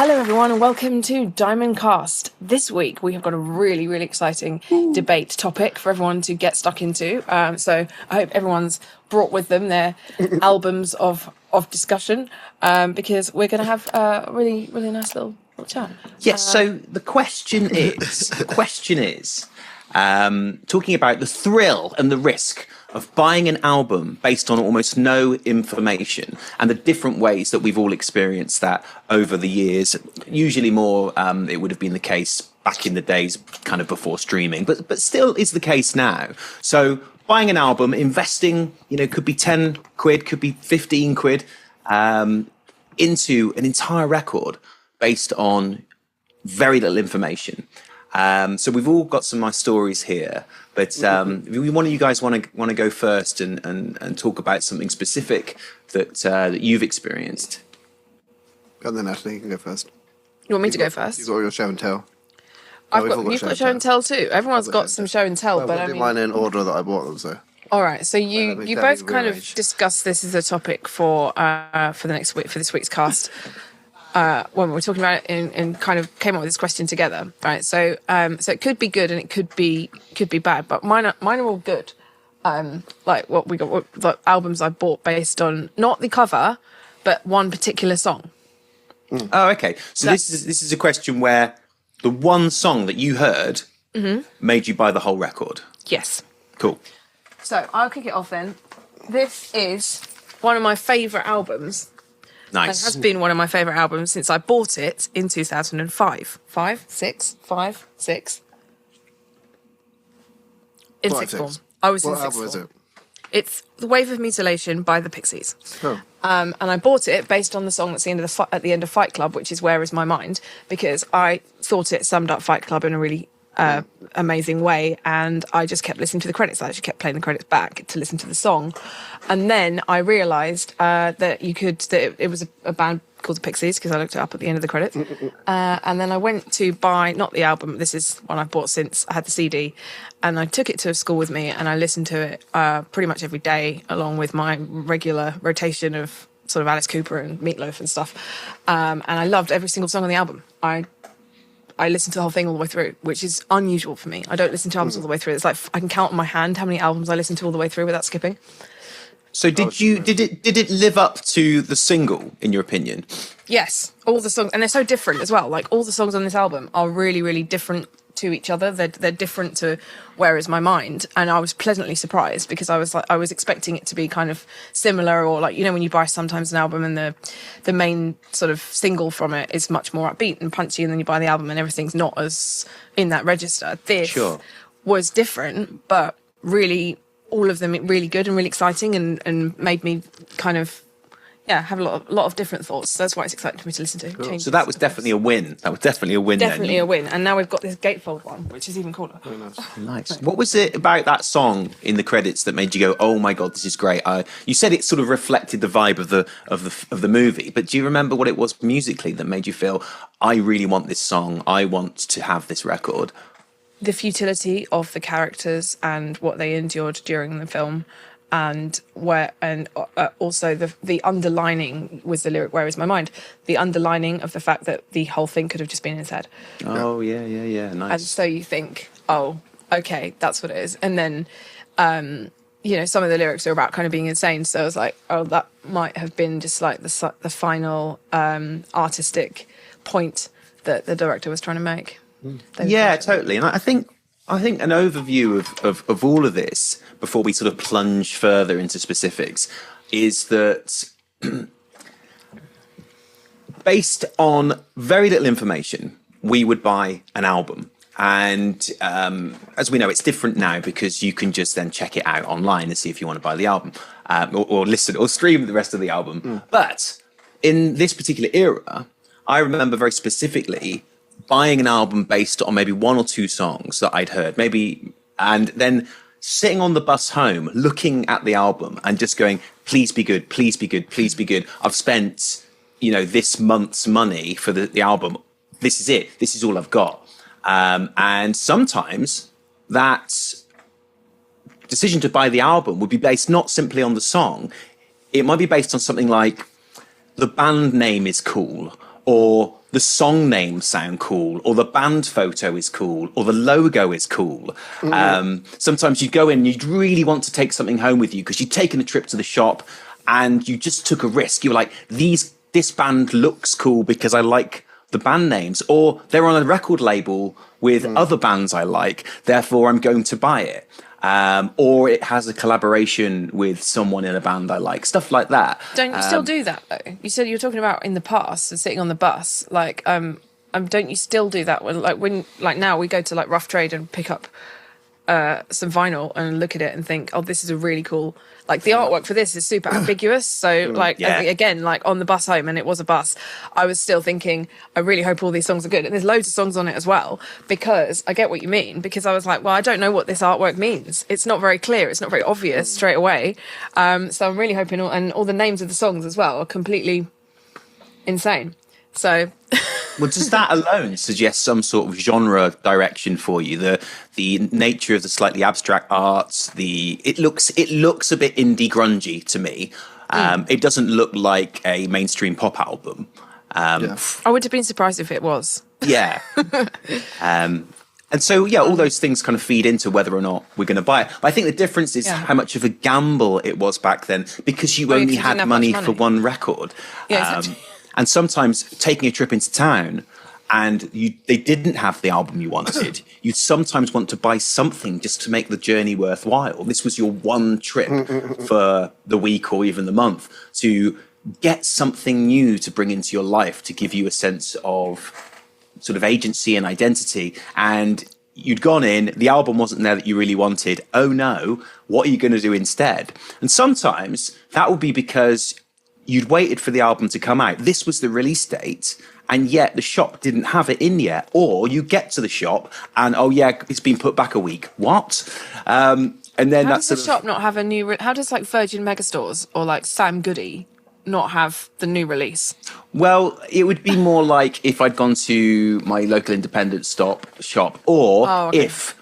Hello everyone and welcome to Diamond Cast. This week we have got a really, really exciting debate topic for everyone to get stuck into. So I hope everyone's brought with them their albums of discussion because we're going to have a really, really nice little chat. Yes, so the question is, talking about the thrill and the risk of buying an album based on almost no information and the different ways that we've all experienced that over the years. Usually more, it would have been the case back in the days kind of before streaming, but still is the case now. So buying an album, investing, could be 10 quid, could be 15 quid, into an entire record based on very little information. So we've all got some nice stories here, but one of you guys want to go first and talk about something specific that you've experienced. Go on then, Natalie, you can go first. You want me to go first? You've got your show and tell. You've got show and tell too. Everyone's got some show and tell, but I mean, mine in order that I bought them. So. All right, so you both kind of discussed this as a topic for this week's cast. When we were talking about it and kind of came up with this question together, right? So it could be good and it could be bad, but mine are all good. Like the albums I bought based on not the cover, but one particular song. Oh, okay. So this is a question where the one song that you heard made you buy the whole record. Yes. Cool. So I'll kick it off then. This is one of my favourite albums. Nice. It has been one of my favourite albums since I bought it in 2005. In sixth form. I was in sixth form. What album is it? It's The Wave of Mutilation by the Pixies. Oh. And I bought it based on the song that's at the end of Fight Club, which is Where Is My Mind, because I thought it summed up Fight Club in a really amazing way, and I just kept listening to the credits. I actually kept playing the credits back to listen to the song, and then I realised that it was a band called the Pixies, because I looked it up at the end of the credits, and then I went to buy, not the album, this is one I've bought since I had the CD, and I took it to school with me and I listened to it pretty much every day along with my regular rotation of sort of Alice Cooper and Meatloaf and stuff, and I loved every single song on the album. I listened to the whole thing all the way through, which is unusual for me. I don't listen to albums all the way through. It's like I can count on my hand how many albums I listen to all the way through without skipping. So did it live up to the single, in your opinion? Yes, all the songs, and they're so different as well. Like all the songs on this album are really, really different to each other. They're different to Where Is My Mind, and I was pleasantly surprised because I was expecting it to be kind of similar, or like when you buy sometimes an album and the main sort of single from it is much more upbeat and punchy, and then you buy the album and everything's not as in that register. This was different, but really all of them really good and really exciting, and made me kind of have a lot of different thoughts. So that's why it's exciting for me to listen to. Cool. So that was definitely a win. Definitely a win. And now we've got this gatefold one, which is even cooler. Very nice. Nice. What was it about that song in the credits that made you go, "Oh my god, this is great"? You said it sort of reflected the vibe of the movie, but do you remember what it was musically that made you feel, "I really want this song. I want to have this record"? The futility of the characters and what they endured during the film. And also the underlining was the lyric "Where Is My Mind?" The underlining of the fact that the whole thing could have just been in his head. Oh yeah, nice. And so you think, oh, okay, that's what it is. And then, some of the lyrics are about kind of being insane. So I was like, oh, that might have been just like the final artistic point that the director was trying to make. Yeah, totally. And I think an overview of all of this, before we sort of plunge further into specifics, is that based on very little information, we would buy an album. And as we know, it's different now because you can just then check it out online and see if you want to buy the album, or listen or stream the rest of the album. But in this particular era, I remember very specifically buying an album based on maybe one or two songs that I'd heard, and then sitting on the bus home, looking at the album and just going, "Please be good, please be good, please be good. I've spent, this month's money for the album. This is it. This is all I've got." And sometimes that decision to buy the album would be based not simply on the song. It might be based on something like the band name is cool, or the song names sound cool, or the band photo is cool, or the logo is cool. Sometimes you'd go in and you'd really want to take something home with you because you'd taken a trip to the shop and you just took a risk. You were like, this band looks cool because I like the band names, or they're on a record label with other bands I like, therefore I'm going to buy it. Or it has a collaboration with someone in a band I like, stuff like that. Don't you still do that though? You said you were talking about in the past and sitting on the bus. Like, don't you still do that when now we go to like Rough Trade and pick up some vinyl and look at it and think, oh, this is a really cool. Like the artwork for this is super ambiguous. So again, like on the bus home, and it was a bus, I was still thinking, I really hope all these songs are good. And there's loads of songs on it as well, because I get what you mean, because I was like, well, I don't know what this artwork means. It's not very clear. It's not very obvious straight away. So I'm really hoping, and all the names of the songs as well are completely insane. So well, does that alone suggest some sort of genre direction for you? The nature of the slightly abstract arts, it looks a bit indie grungy to me. It doesn't look like a mainstream pop album. I would have been surprised if it was. Yeah. And so, all those things kind of feed into whether or not we're going to buy it. But I think the difference is how much of a gamble it was back then, because you only had money for one record. Yeah, exactly. And sometimes taking a trip into town and they didn't have the album you wanted, you'd sometimes want to buy something just to make the journey worthwhile. This was your one trip for the week or even the month to get something new to bring into your life, to give you a sense of sort of agency and identity. And you'd gone in, the album wasn't there that you really wanted. Oh no, what are you going to do instead? And sometimes that would be because you'd waited for the album to come out. This was the release date, and yet the shop didn't have it in yet. Or you get to the shop and, oh yeah, it's been put back a week. What? And then how does the shop not have a new... how does like Virgin Megastores or like Sam Goody not have the new release? Well, it would be more like if I'd gone to my local independent shop, or if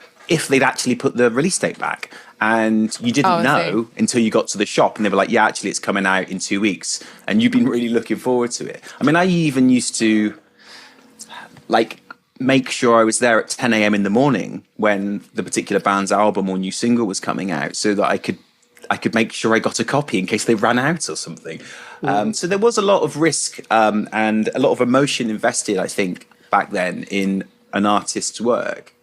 they'd actually put the release date back. And you didn't know until you got to the shop and they were like, yeah, actually it's coming out in 2 weeks. And you've been really looking forward to it. I mean, I even used to like make sure I was there at 10 a.m. in the morning when the particular band's album or new single was coming out, so that I could make sure I got a copy in case they ran out or something. So there was a lot of risk and a lot of emotion invested, I think, back then in an artist's work.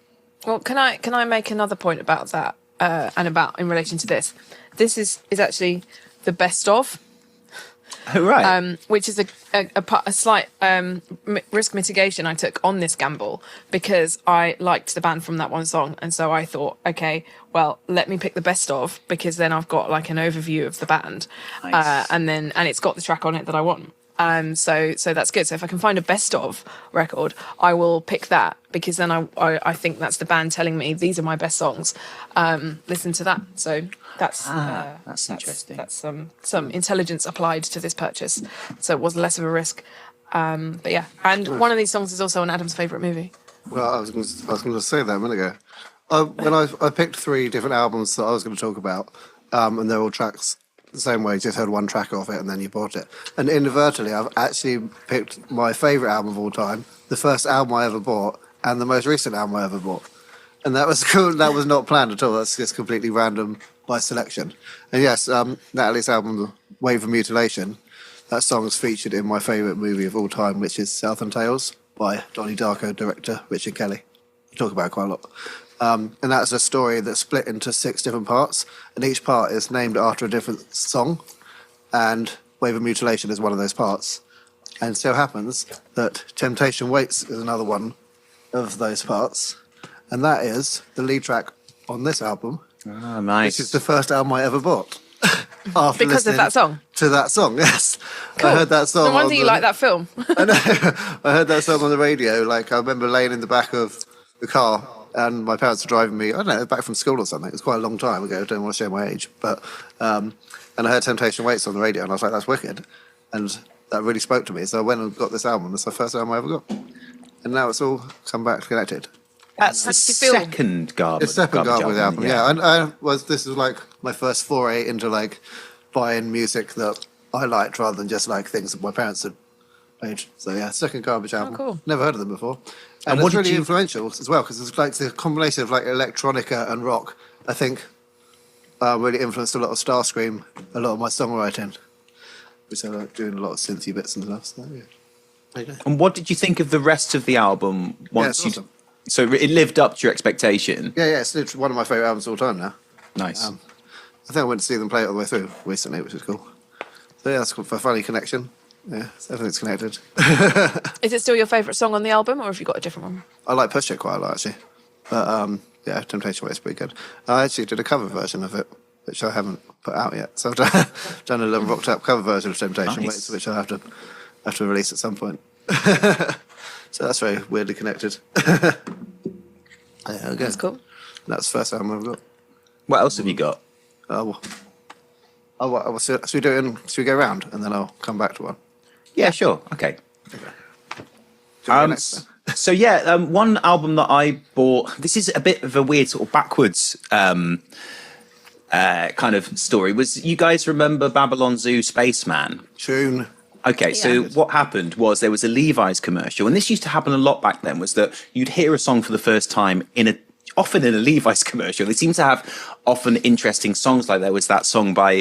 Well, can I make another point about that? And about in relation to this is actually the best of, which is a slight risk mitigation I took on this gamble, because I liked the band from that one song, and so I thought, okay, well, let me pick the best of, because then I've got like an overview of the band. Nice. And it's got the track on it that I want. So that's good. So if I can find a best of record, I will pick that, because then I think that's the band telling me these are my best songs. Listen to that. So that's interesting. That's some intelligence applied to this purchase. So it was less of a risk. But yeah, and one of these songs is also an Adam's favourite movie. Well, I was going to say that a minute ago. When I picked 3 different albums that I was going to talk about, and they're all tracks the same way, just heard one track off it and then you bought it. And inadvertently, I've actually picked my favourite album of all time, the first album I ever bought, and the most recent album I ever bought. And that was cool. That was not planned at all. That's just completely random by selection. And yes, Natalie's album, Wave of Mutilation, that song is featured in my favourite movie of all time, which is Southland Tales by Donnie Darko director Richard Kelly. We talk about it quite a lot. And that's a story that's split into 6 different parts, and each part is named after a different song, and Wave of Mutilation is one of those parts. And so happens that Temptation Waits is another one of those parts, and that is the lead track on this album. Oh, nice. Which is the first album I ever bought. Because of that song? To that song, yes. Cool. I heard that song. No wonder you like that film. I know. I heard that song on the radio. Like, I remember laying in the back of the car, and my parents were driving me, I don't know, back from school or something. It was quite a long time ago. I don't want to share my age. But and I heard Temptation Waits on the radio, and I was like, that's wicked. And that really spoke to me. So I went and got this album. It's the first album I ever got. And now it's all come back connected. That's the second Garbage. It's second Garbage album, yeah. And this was like my first foray into like buying music that I liked, rather than just like things that my parents had age. So yeah, second Garbage album. cool. Never heard of them before, And and what it's did really you- influential as well because it's like the combination of like electronica and rock. I think really influenced a lot of Starscream, a lot of my songwriting, which I like doing a lot of synthy bits and stuff. So yeah. There you go. And what did you think of the rest of the album once it's you? awesome. So it lived up to your expectation. Yeah, it's literally one of my favourite albums of all time now. Nice. I think I went to see them play it all the way through recently, which is cool. So yeah, that's cool for a funny connection. Yeah, so everything's connected. Is it still your favourite song on the album, or have you got a different one? I like Push It quite a lot actually, but yeah, Temptation Way is pretty good. I actually did a cover version of it, which I haven't put out yet. So I've done a little rocked up cover version of Temptation Way, Nice. which I have to release at some point. So that's very weirdly connected. Yeah, okay. That's cool. That's the first album I've got. What else have you got? Should we do it should we go round and then I'll come back to one? Yeah, sure. Okay. Should we go Um, next then? so yeah, one album that I bought. This is a bit of a weird sort of backwards kind of story. Was you guys remember Babylon Zoo Spaceman? Tune. Okay, so Yeah. what happened was there was a Levi's commercial, and this used to happen a lot back then. Was that you'd hear a song for the first time often in a Levi's commercial. They seem to have often interesting songs. Like there was that song by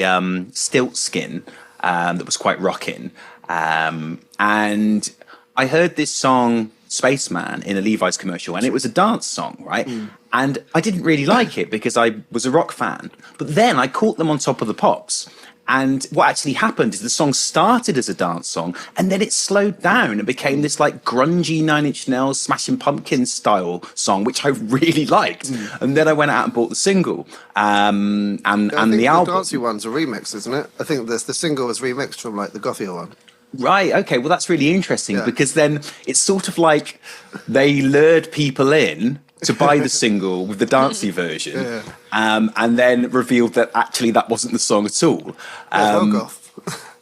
Stiltskin that was quite rocking, and I heard this song Spaceman in a Levi's commercial, and it was a dance song, right? And I didn't really like it because I was a rock fan. But then I caught them on Top of the Pops. And what actually happened is the song started as a dance song, and then it slowed down and became this like grungy Nine Inch Nails, Smashing Pumpkins style song, which I really liked. And then I went out and bought the single and I think the album. The dancey one's a remix, isn't it? I think the single was remixed from like the gothier one. Right. Okay. Well, that's really interesting Yeah. because then it's sort of like they lured people in to buy the single with the dancey version, Yeah. and then revealed that actually that wasn't the song at all. Well goth.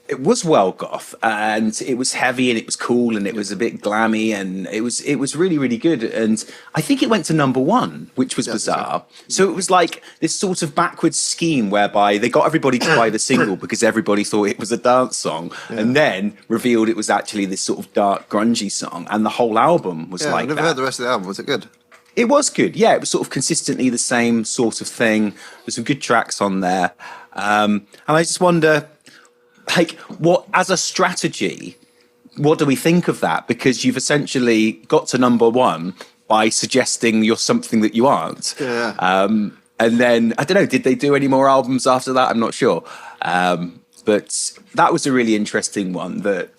It was well goth, and it was heavy, and it was cool, and it was a bit glammy, and it was really, really good. And I think it went to #1, which was bizarre. So it was like this sort of backwards scheme whereby they got everybody to buy the single because everybody thought it was a dance song, and then revealed it was actually this sort of dark, grungy song, and the whole album was Yeah, like I never that. heard the rest of the album. Was it good? It was good, yeah. It was sort of consistently the same sort of thing. There's some good tracks on there, and I just wonder, like, what as a strategy, what do we think of that? Because you've essentially got to #1 by suggesting you're something that you aren't. Yeah. And then I don't know, did they do any more albums after that? I'm not sure, but that was a really interesting one. That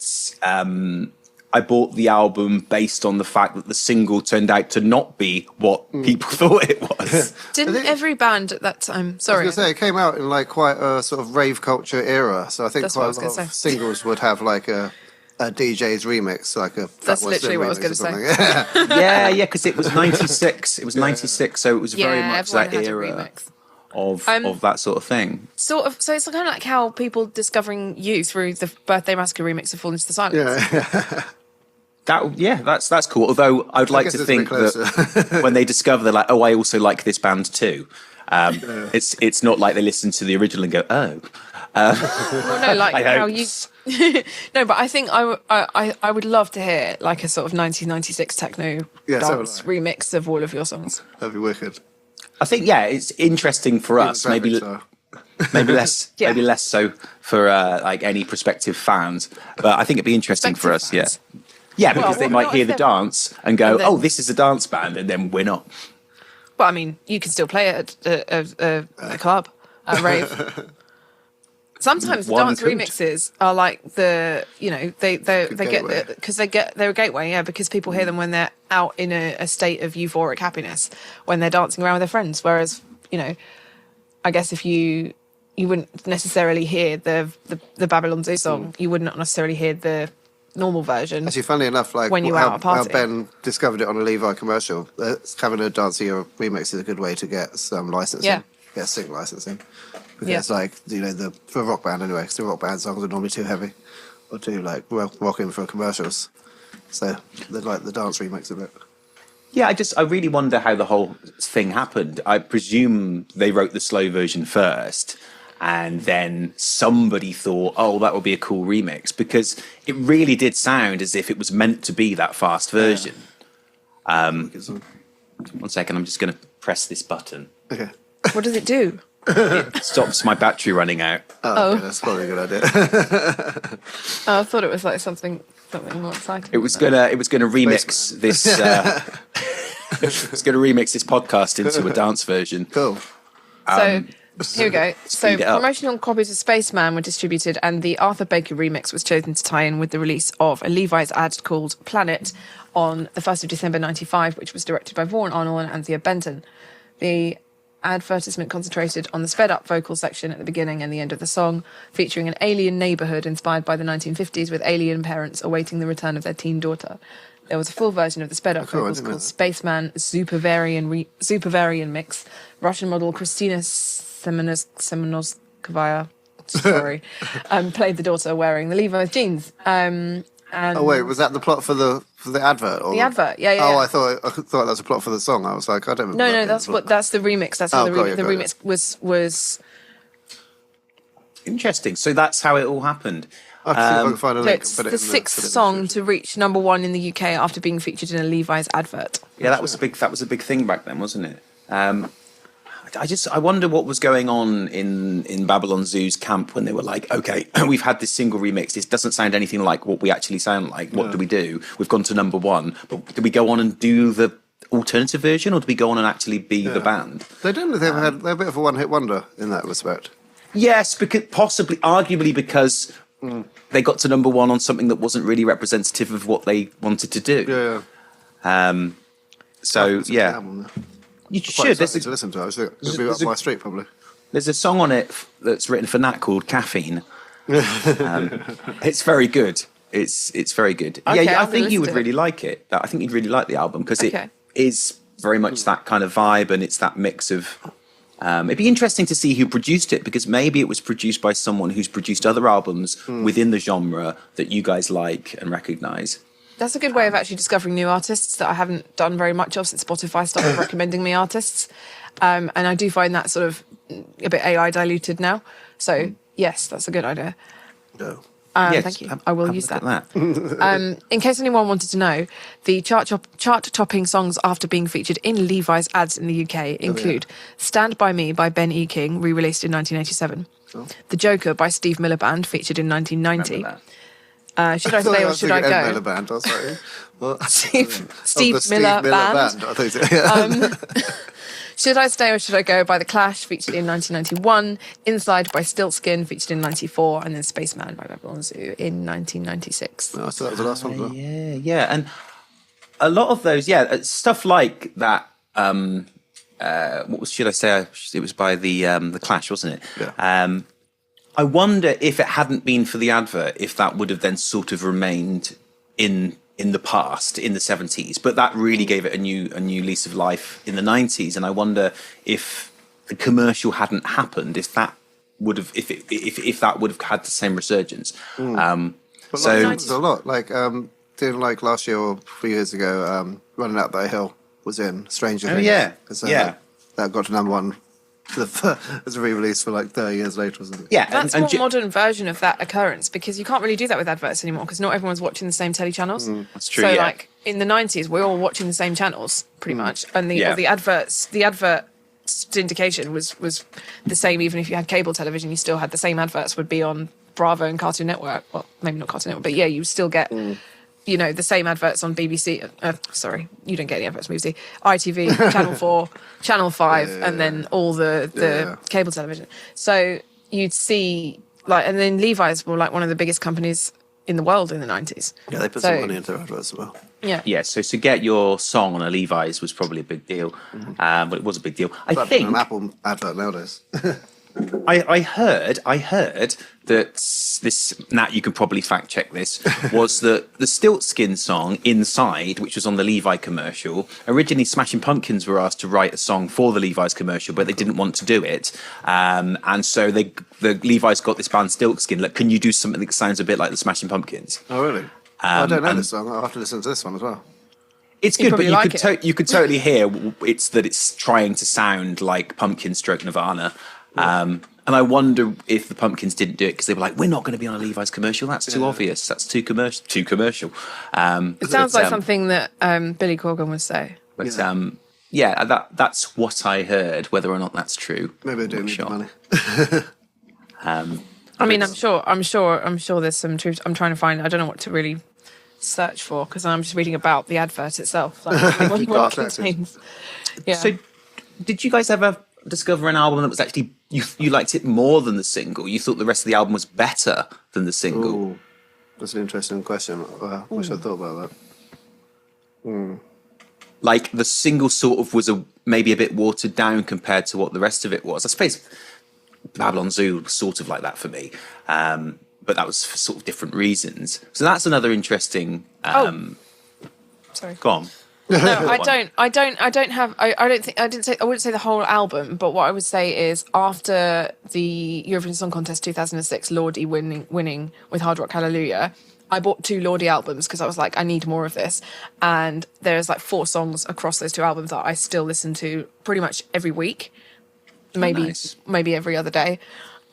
I bought the album based on the fact that the single turned out to not be what people thought it was. Didn't every band at that time? Sorry. I was going to say, it came out in like quite a sort of rave culture era. So I think That's what I quite was a lot gonna of say. singles would have like a DJ's remix, like a That's Fatboy literally Slim what I was remix gonna or say. something. Yeah, because it was 96. It was 96, so it was very Yeah, much everyone that had a era remix. of that sort of thing. Sort of. So it's kind of like how people discovering you through the Birthday Massacre remix of Fall into the Silence. Yeah. That's cool. Although I'd like guess to it's a think bit that when they discover, they're like, oh, I also like this band too. It's not like they listen to the original and go, oh. Well, no, like I how hope. you. No, but I think I would love to hear like a sort of 1996 techno Yeah, so dance would I. remix of all of your songs. That'd be wicked. I think it's interesting for us. Maybe less, Yeah. maybe less so for like any prospective fans. But I think it'd be interesting for us. Prospective fans. Yeah, because Well, they what might about hear if the they're- dance and go, and then- "Oh, this is a dance band," and then we're not. But I mean, you can still play it at a club, at a rave. Sometimes the One dance could. remixes are like they get gateway. because they're a gateway, yeah, because people hear them when they're out in a state of euphoric happiness when they're dancing around with their friends. Whereas I guess if you wouldn't necessarily hear the Babylon Zoo song, you would not necessarily hear the normal version. Actually, funnily enough, like When you were out how partying. Ben discovered it on a Levi commercial, having a dancey or remix is a good way to get some licensing. Yeah. Get sync licensing. Because Yeah. like, for a rock band anyway, because the rock band songs are normally too heavy or too like rocking for commercials. So they like the dance remix of it. Yeah, I really wonder how the whole thing happened. I presume they wrote the slow version first, And then somebody thought, oh, that would be a cool remix, because it really did sound as if it was meant to be that fast version. One second, I'm just going to press this button. Okay. What does it do? It stops my battery running out. Oh, okay, that's probably a good idea. Oh, I thought it was like something more exciting. It was gonna remix this. It's gonna remix this podcast into a dance version. Cool. So here we go. So speed it up. promotional copies of Spaceman were distributed, and the Arthur Baker remix was chosen to tie in with the release of a Levi's ad called Planet on the 1st of December 95, which was directed by Vaughan Arnold and Anthea Benton. The advertisement concentrated on the sped-up vocal section at the beginning and the end of the song, featuring an alien neighbourhood inspired by the 1950s with alien parents awaiting the return of their teen daughter. There was a full version of the sped-up vocals called Spaceman Super Varian Mix. Russian model Kristina Semenovskaya played the daughter wearing the Levi's jeans. And Oh wait, was that the plot for the advert? Or the advert, yeah. Oh, I thought that was a plot for the song. I was like, I don't remember. No, that's the remix. That's how the remix was. Interesting. So that's how it all happened. I can see if I can find a link. It's the sixth song to reach number one in the UK after being featured in a Levi's advert. Yeah, that was a big thing back then, wasn't it? I wonder what was going on in Babylon Zoo's camp when they were like, okay, we've had this single remix. This doesn't sound anything like what we actually sound like. What do we do? We've gone to number one, but do we go on and do the alternative version, or do we go on and actually be the band? They didn't. They're a bit of a one-hit wonder in that respect. Yes, because arguably because they got to number one on something that wasn't really representative of what they wanted to do. Yeah. So yeah. Album, You quite should. excited to listen to. I was it'll be up my street probably. There's a song on it that's written for Nat called Caffeine. It's very good. It's very good. Okay, yeah, I I'm think gonna you listen would to it. really like it. I think you'd really like the album because Okay. it is very much that kind of vibe, and it's that mix of. It'd be interesting to see who produced it, because maybe it was produced by someone who's produced other albums within the genre that you guys like and recognise. That's a good way of actually discovering new artists that I haven't done very much of since Spotify started recommending me artists. And I do find that sort of a bit AI diluted now. So, yes, that's a good idea. No. Yes, Thank you. I will use look that. at that. In case anyone wanted to know, the chart-topping songs after being featured in Levi's ads in the UK include Stand By Me by Ben E. King, re-released in 1987. The Joker by Steve Miller Band, featured in 1990. Remember that. Should I Stay or Should I Go? Miller Band. Oh, sorry. Steve Miller Band. I thought Should I Stay or Should I Go by The Clash, featured in 1991. Inside by Stiltskin, featured in 94. And then Spaceman by Babylon Zoo in 1996. so that was the last one. Yeah, and a lot of those, stuff like that. Should I say? It was by the Clash, wasn't it? Yeah. I wonder if it hadn't been for the advert, if that would have then sort of remained in the past, in the 70s. But that really gave it a new lease of life in the 90s. And I wonder if the commercial hadn't happened, if that would have if that would have had the same resurgence. But So there's a lot. Like didn't like last year or a few years ago, Running Up That Hill was in Stranger Things. yeah. 'Cause, Yeah. That got to number one as a re-release for like 30 years later, wasn't it? yeah, That's a more modern version of that occurrence, because you can't really do that with adverts anymore, because not everyone's watching the same telly channels. That's true. So, yeah. like, in the 90s, we're all watching the same channels, pretty much. And the advert syndication was the same. Even if you had cable television, you still had the same adverts would be on Bravo and Cartoon Network. Well, maybe not Cartoon Network, but yeah, you still get... You know, the same adverts on BBC. Sorry, you don't get any adverts on BBC. ITV, Channel 4, Channel 5, and then all the cable television. So you'd see, like, and then Levi's were like one of the biggest companies in the world in the 90s. Yeah, they put some money into their adverts as well. Yeah. Yeah, so to get your song on a Levi's was probably a big deal. But it was a big deal. I But think an Apple advert nowadays. I heard that this, Nat, you can probably fact check this, was that the Stiltskin song Inside, which was on the Levi commercial, originally Smashing Pumpkins were asked to write a song for the Levi's commercial, but they didn't want to do it. And so the Levi's got this band Stiltskin, like, can you do something that sounds a bit like the Smashing Pumpkins? Oh, really? I don't know this song. I'll have to listen to this one as well. It's You good, but probably you could totally hear it's trying to sound like Pumpkin stroke Nirvana. And I wonder if the Pumpkins didn't do it because they were like, we're not going to be on a Levi's commercial. That's too obvious. That's too commercial. Too commercial. It sounds like something that Billy Corgan would say. But that's what I heard. Whether or not that's true, Maybe I do need the money. I mean, I'm sure there's some truth. I'm trying to find. I don't know what to really search for because I'm just reading about the advert itself. Like, what it contains. Yeah. So, did you guys ever discover an album that was actually you liked it more than the single? You thought the rest of the album was better than the single? Ooh, that's an interesting question. I wish I thought about that. Like the single sort of was maybe a bit watered down compared to what the rest of it was. I suppose Babylon Zoo was sort of like that for me, but that was for sort of different reasons. So that's another interesting. Sorry. Go on. No, I wouldn't say the whole album, but what I would say is after the Eurovision Song Contest 2006, Lordi winning with Hard Rock Hallelujah, I bought 2 Lordi albums because I was like, I need more of this. And there's like 4 songs across those 2 albums that I still listen to pretty much every week, maybe every other day,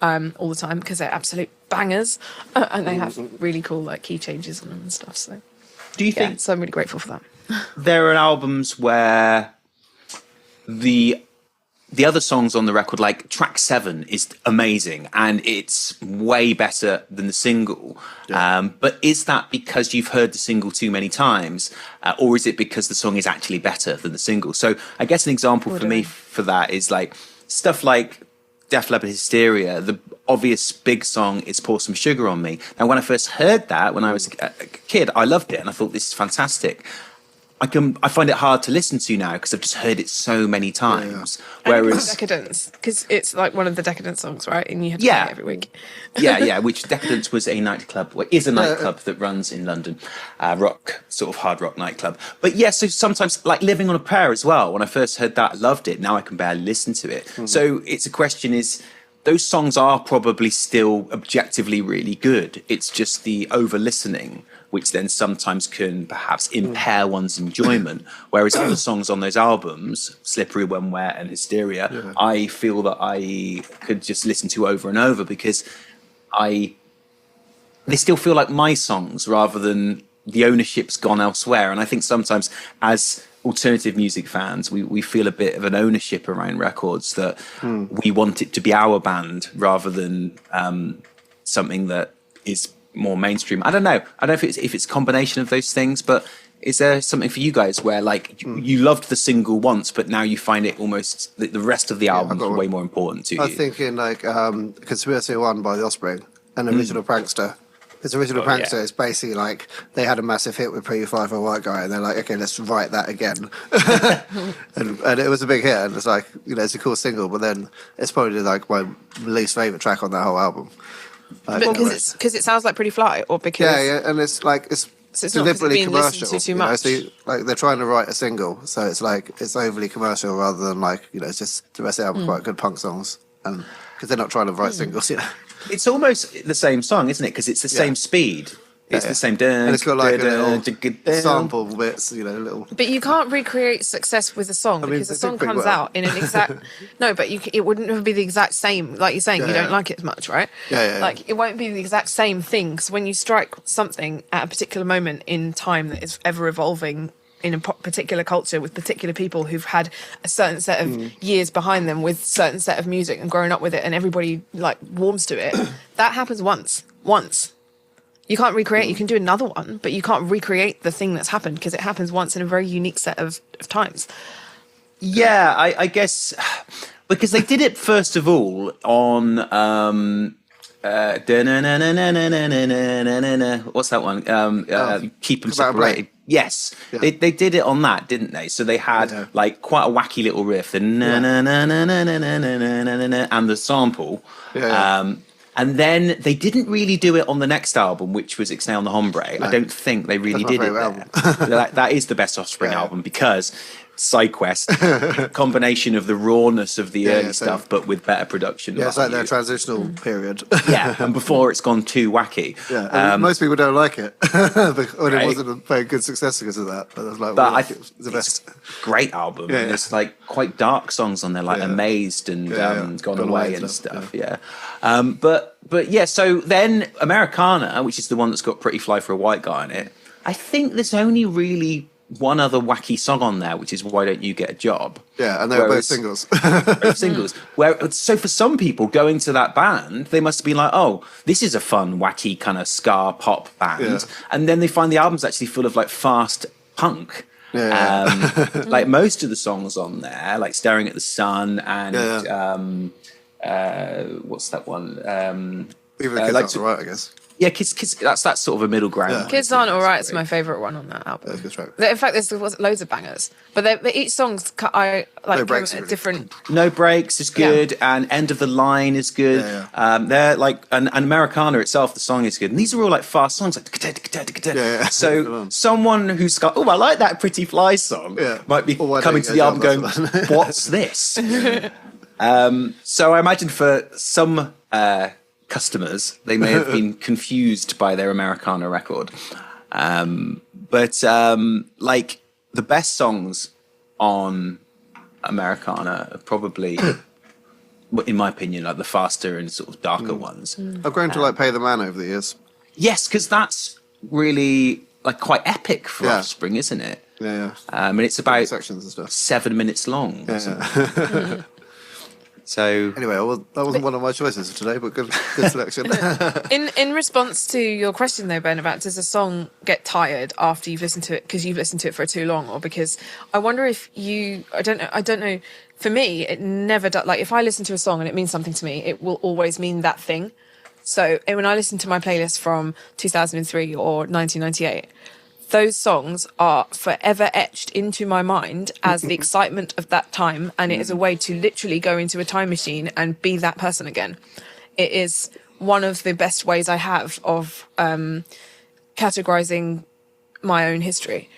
all the time because they're absolute bangers and they have really cool like key changes on them and stuff. So, do you think? So I'm really grateful for that. There are albums where the other songs on the record, like track 7 is amazing and it's way better than the single. But is that because you've heard the single too many times or is it because the song is actually better than the single? So I guess an example for me for that is like stuff like Def Leppard Hysteria. The obvious big song is Pour Some Sugar on Me. Now, when I first heard that, when I was a kid, I loved it and I thought this is fantastic. I find it hard to listen to now because I've just heard it so many times. Whereas Decadence, because it's like one of the Decadence songs, right? And you have to play it every week. Which Decadence was a nightclub, is a nightclub that runs in London, sort of hard rock nightclub. But so sometimes like Living on a Prayer as well. When I first heard that, I loved it. Now I can barely listen to it. So it's a question is, those songs are probably still objectively really good. It's just the over listening which then sometimes can perhaps impair one's enjoyment. Whereas other songs on those albums, Slippery When Wet and Hysteria, I feel that I could just listen to over and over because they still feel like my songs rather than the ownership's gone elsewhere. And I think sometimes as alternative music fans, we feel a bit of an ownership around records that we want it to be our band rather than something that is more mainstream. I don't know if it's a combination of those things, but is there something for you guys where like you loved the single once, but now you find it almost the rest of the album is way more important to you? I was thinking like Conspiracy 1 by the Offspring and Original Prankster. Because Original Prankster is basically like they had a massive hit with Pretty Fly for a White Guy, and they're like, okay, let's write that again, and it was a big hit, and it's like it's a cool single, but then it's probably like my least favorite track on that whole album. Because it sounds like Pretty Fly, or because and it's like it's not deliberately commercial. To too much. So like they're trying to write a single, so it's like it's overly commercial rather than like it's just the rest of the album quite good punk songs, and because they're not trying to write singles, It's almost the same song, isn't it? Because it's the same speed. It's the same. And it's got like a little sample bits, little. But you can't recreate success with a song because the song comes out in an exact. No, but it wouldn't be the exact same. Like you're saying, you don't like it as much, right? Yeah. Like it won't be the exact same thing. So when you strike something at a particular moment in time that is ever evolving in a particular culture with particular people who've had a certain set of years behind them with certain set of music and grown up with it, and everybody like warms to it. That happens once. You can't recreate. You can do another one, but you can't recreate the thing that's happened because it happens once in a very unique set of times. Yeah, I guess because they did it first of all on what's that one? Keep Them Separated. Yes, they did it on that, didn't they? So they had like quite a wacky little riff, the and the sample. And then they didn't really do it on the next album, which was Ixnay on the Hombre. No. I don't think they really did it there. That is the best Offspring album because side quest combination of the rawness of the early so- stuff, but with better production. Yeah, it's like their value. transitional period. Yeah, and before it's gone too wacky. Yeah, and most people don't like it. When Right. it wasn't a very good success because of that. But, But well, I it's think the best. great album. Yeah, and yeah. there's like quite dark songs on there, like Yeah. Amazed and Yeah. Gone Away and stuff. Yeah. But yeah, so then Americana, which is the one that's got Pretty Fly for a White Guy on it, I think there's only really one other wacky song on there, which is Why Don't You Get a Job? Yeah, and they were both Whereas- singles. Both singles. So for some people going to that band, they must have been like, oh, this is a fun, wacky kind of ska pop band. Yeah. And then they find the album's actually full of like fast punk. Yeah. Like most of the songs on there, like Staring at the Sun and what's that one? Even the kids like aren't alright, I guess. Yeah, Kids, that's sort of a middle ground. Yeah. Kids Aren't Alright is my favourite one on that album. That's a good track. In fact, there's loads of bangers, but each song's I like No Breaks a is really different. No Breaks is good, and End of the Line is good. Yeah, They're like, and Americana itself, the song is good. And these are all like fast songs, like yeah. So someone who's got, oh, I like that Pretty Fly song, Yeah. might be Or Why Don't coming You to Get the a album Job, going, that's what's this? So I imagine for some customers, they may have been confused by their Americana record. But like the best songs on Americana are probably, in my opinion, like the faster and sort of darker ones. I've grown to like Pay the Man over the years. Yes, because that's really like quite epic for Yeah. Offspring, isn't it? Yeah, And it's about sections and stuff. 7 minutes long. or something. So Anyway, well, that wasn't one of my choices for today, but good selection. In response to your question though, Ben, about does a song get tired after you've listened to it because you've listened to it for too long, or because I wonder if I don't know. For me, it never does. Like if I listen to a song and it means something to me, it will always mean that thing. So when I listen to my playlist from 2003 or 1998, those songs are forever etched into my mind as the excitement of that time, and it is a way to literally go into a time machine and be that person again. It is one of the best ways I have of categorizing my own history,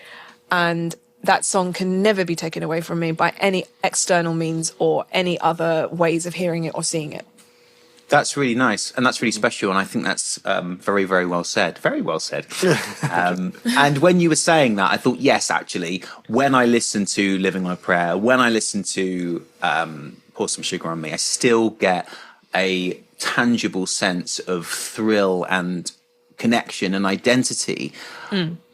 and that song can never be taken away from me by any external means or any other ways of hearing it or seeing it. that's really nice, and that's really special, and I think that's very, very well said. Very well said. And when you were saying that, I thought, yes, actually, when I listen to Living on a Prayer, when I listen to Pour Some Sugar on Me, I still get a tangible sense of thrill and connection and identity.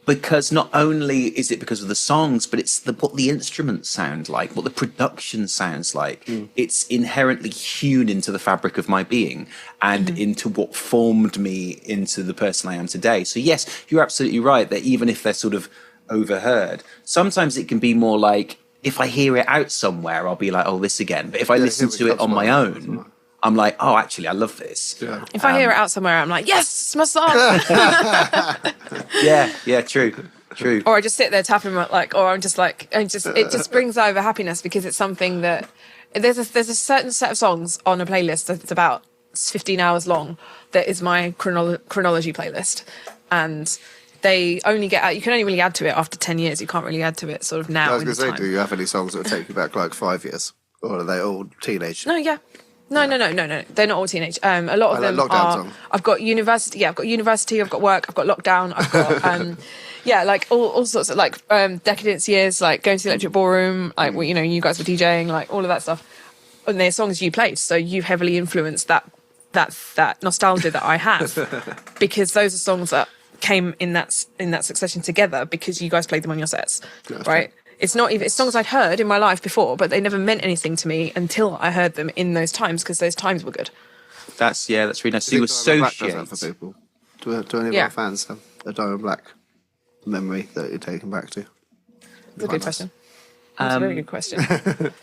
Because not only is it because of the songs, but it's what the instruments sound like, what the production sounds like. It's inherently hewn into the fabric of my being and into what formed me into the person I am today. So yes, you're absolutely right that even if they're sort of overheard, sometimes it can be more like, if I hear it out somewhere, I'll be like, oh, this again. But if I listen to it on my own, I'm like, oh, actually, I love this. Yeah. If I hear it out somewhere, I'm like, yes, it's my song. Yeah, true. Or I just sit there tapping my, like, or I'm just like, it just brings over happiness because it's something that there's a certain set of songs on a playlist that's about 15 hours long that is my chronology playlist, and they only you can only really add to it after 10 years. You can't really add to it sort of now. I was in going the to say, time. do you have any songs that take you back like 5 years? Or are they all teenage? No, yeah. No. They're not all teenage. A lot of I them like lockdown are. song. I've got university. Yeah, I've got university. I've got work. I've got lockdown. I've got like all sorts of like decadence years, like going to the Electric Ballroom. Like you guys were DJing, like all of that stuff. And they're songs you played, so you heavily influenced that nostalgia that I have, because those are songs that came in that succession together because you guys played them on your sets, right? It's not even, it's songs I'd heard in my life before, but they never meant anything to me until I heard them in those times, because those times were good. That's really nice. So you Diamond Black does associate. that for people. Do any of Yeah. our fans have a Diamond Black memory that you're taken back to? That's a good question. That's a very good question.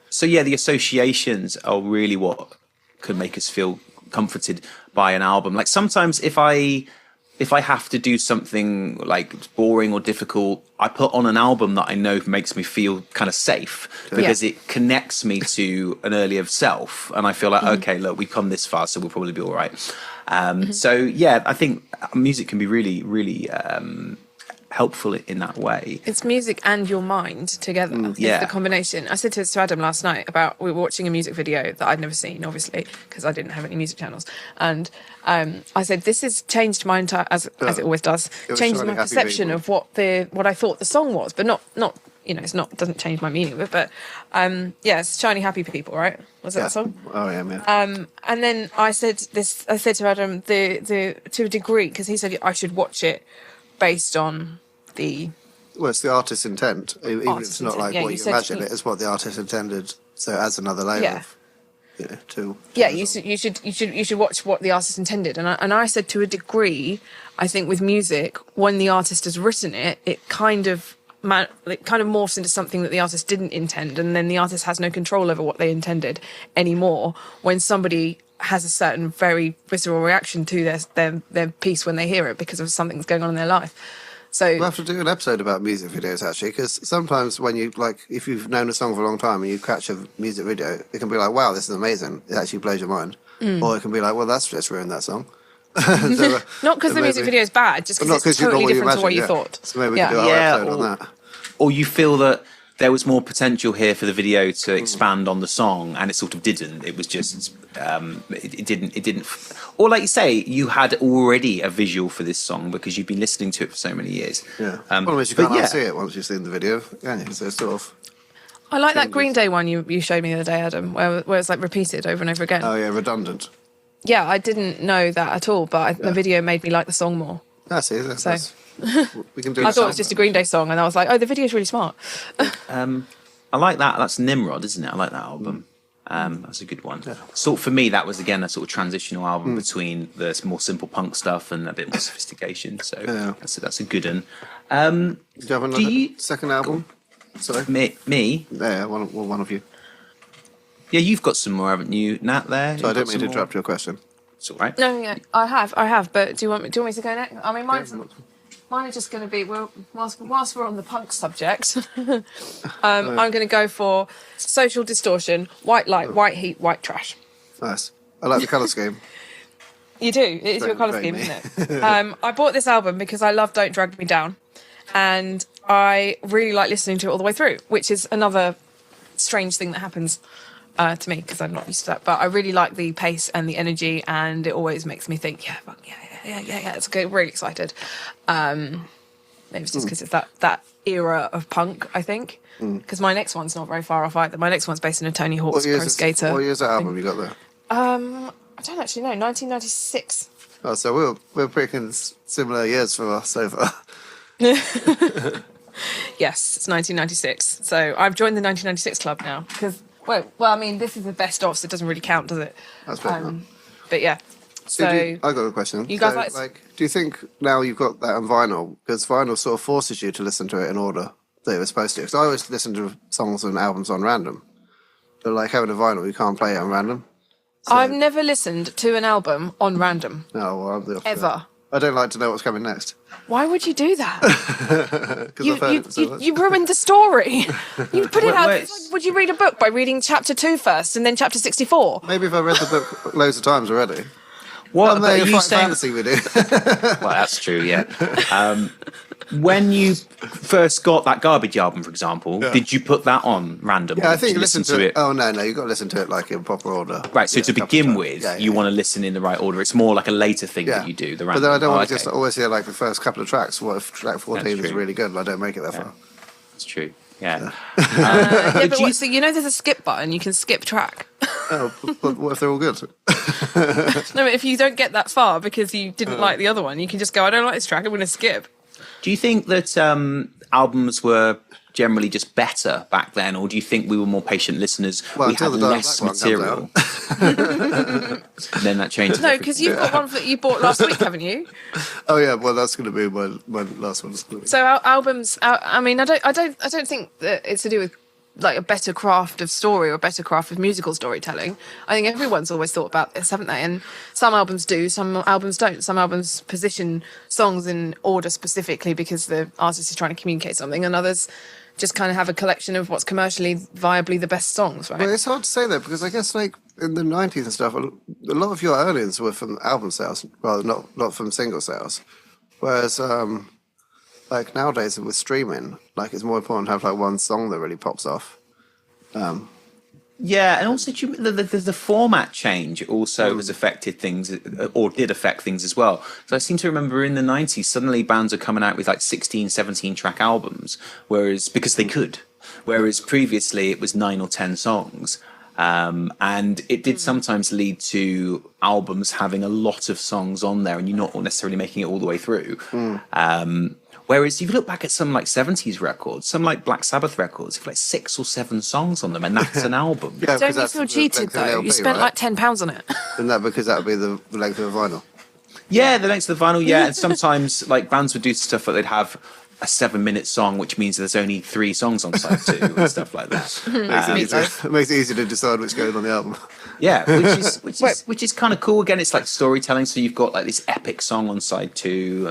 So yeah, the associations are really what can make us feel comforted by an album. Like sometimes if I have to do something like boring or difficult, I put on an album that I know makes me feel kind of safe because it connects me to an earlier self. And I feel like, okay, look, we've come this far, so we'll probably be all right. So yeah, I think music can be really, really helpful in that way. It's music and your mind together. Yeah. It's the combination. I said to Adam last night we were watching a music video that I'd never seen, obviously, because I didn't have any music channels. And I said, this has changed my entire, as it always does, changed my perception of what I thought the song was, but not doesn't change my meaning of it. But it's Shiny Happy People, right? Was that the song? Oh yeah. And then I said to Adam, the to a degree, because he said I should watch it based on the... Well, it's the artist's intent. Even if it's not like what you imagine it, it's what the artist intended. So it adds another layer of, to you should watch what the artist intended. And I said, to a degree, I think with music, when the artist has written it, it kind of morphs into something that the artist didn't intend, and then the artist has no control over what they intended anymore. When somebody has a certain very visceral reaction to their piece when they hear it because of something that's going on in their life. So we'll have to do an episode about music videos, actually, because sometimes when you, like, if you've known a song for a long time and you catch a music video, it can be like, wow, this is amazing. It actually blows your mind. Or it can be like, well, that's just ruined that song. So, not because the music video is bad, just because it's totally different to what you thought. So maybe we can do our episode on that. Or you feel that there was more potential here for the video to expand on the song, and it sort of didn't. It was just it didn't. Or like you say, you had already a visual for this song because you've been listening to it for so many years. Yeah. Well, you can't unsee it once you've seen the video, can you? So it's sort of. I like that Green Day one you showed me the other day, Adam, where it's like repeated over and over again. Oh yeah, redundant. Yeah, I didn't know that at all, but the video made me like the song more. That's it. We can do. I thought it was just a Green Day song, and I was like, "Oh, the video's really smart." I like that. That's Nimrod, isn't it? I like that album. That's a good one. Yeah. So for me, that was again a sort of transitional album between the more simple punk stuff and a bit more sophistication. So that's a good one. Do you have another second album? Sorry, me. Yeah, one of you. Yeah, you've got some more, haven't you, Nat? There. So I don't mean to interrupt your question. It's all right. No, yeah, I have. But do you want me to go next? I mean, mine are just going to be, whilst we're on the punk subject, I'm going to go for Social Distortion, White Light, White Heat, White Trash. Nice. I like the colour scheme. You do. It is your colour scheme, isn't it? I bought this album because I love Don't Drag Me Down, and I really like listening to it all the way through, which is another strange thing that happens to me because I'm not used to that. But I really like the pace and the energy, and it always makes me think, yeah, it's good. Really excited. Maybe it's just because it's that era of punk, I think. Because my next one's not very far off either. My next one's based on a Tony Hawk's Pro Skater. What year's that album you got there? I don't actually know. 1996. Oh, so we're picking similar years for us so far. Yes, it's 1996. So I've joined the 1996 club now because, well, I mean, this is the best of, so it doesn't really count, does it? That's fair. But yeah. So I got a question. You guys do you think now you've got that on vinyl, because vinyl sort of forces you to listen to it in order that it was supposed to? Because I always listen to songs and albums on random, but like having a vinyl, you can't play it on random. So, I've never listened to an album on random. No, well, I'm the opposite. Ever. I don't like to know what's coming next. Why would you do that? Because you ruined the story. You put it out. It's like, would you read a book by reading chapter 2 first and then chapter 64? Maybe if I read the book loads of times already. What are you saying? Fantasy we do. Well, that's true. Yeah. When you first got that Garbage album, for example, did you put that on random? Yeah, I think you listen to it. Oh no, you've got to listen to it like in proper order. Right. So to begin with, you want to listen in the right order. It's more like a later thing that you do. The random. But then I don't want to just always hear like the first couple of tracks. What if track 14 is really good and I don't make it that far? That's true. Yeah. But so there's a skip button. You can skip track. Oh, but what if they're all good? No, but if you don't get that far because you didn't like the other one, you can just go, I don't like this track, I'm going to skip. Do you think that albums were generally just better back then, or do you think we were more patient listeners? Well, we had less material. Then that changes. No, because you've got one that you bought last week, haven't you? Oh yeah, well that's going to be my last one. So our albums, I mean, I don't think that it's to do with like a better craft of story or a better craft of musical storytelling. I think everyone's always thought about this, haven't they? And some albums do, some albums don't. Some albums position songs in order specifically because the artist is trying to communicate something, and others just kind of have a collection of what's commercially viably the best songs, right? Well, it's hard to say that because I guess like in the 90s and stuff, a lot of your earnings were from album sales rather not from single sales. Whereas like nowadays with streaming, like it's more important to have like one song that really pops off. Yeah, and also the format change also has affected things, or did affect things as well. So I seem to remember in the 90s, suddenly bands are coming out with like 16, 17 track albums, because they could. Whereas previously it was 9 or 10 songs. And it did sometimes lead to albums having a lot of songs on there and you're not necessarily making it all the way through. Whereas if you look back at some like 70s records, some like Black Sabbath records, have like 6 or 7 songs on them, and that's an album. Yeah, Don't because you that's feel the cheated length of the though? LP, You spent right? like £10 on it. Isn't that because that would be the length of a vinyl? Yeah, the length of the vinyl, yeah. And sometimes like bands would do stuff that they'd have a 7-minute song, which means there's only 3 songs on side 2 and stuff like that. It makes it easy to decide which goes on the album. Yeah, which is kind of cool. Again, it's like storytelling. So you've got like this epic song on side 2,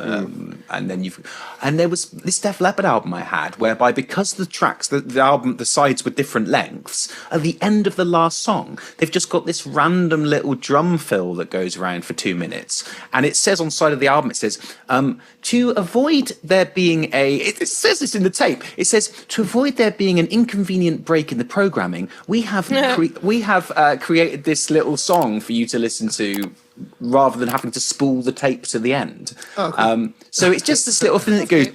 and then there was this Def Leppard album I had, whereby because the tracks, the album, the sides were different lengths. At the end of the last song, they've just got this random little drum fill that goes around for 2 minutes, and it says on side of the album, it says to avoid there being it says this in the tape. It says to avoid there being an inconvenient break in the programming, we have created this little song for you to listen to rather than having to spool the tape to the end. Oh, cool. So it's just this little thing that goes